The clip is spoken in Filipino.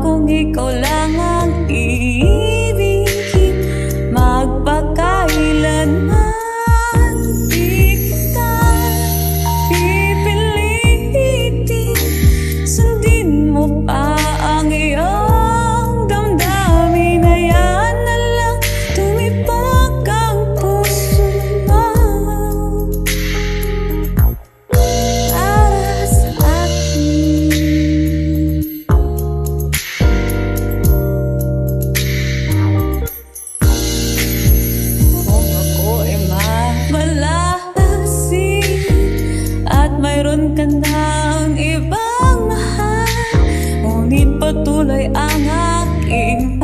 kung ikaw lang ang iibigin, magpakailanman di kita pipilitin. Sundin mo pa ang iyong damdamin, hayaan na lang tumibag ang puso mo para sa akin. Kung ako ay mawalasin at mayroon ka ng ibang mahal, ngunit patuloy ang aking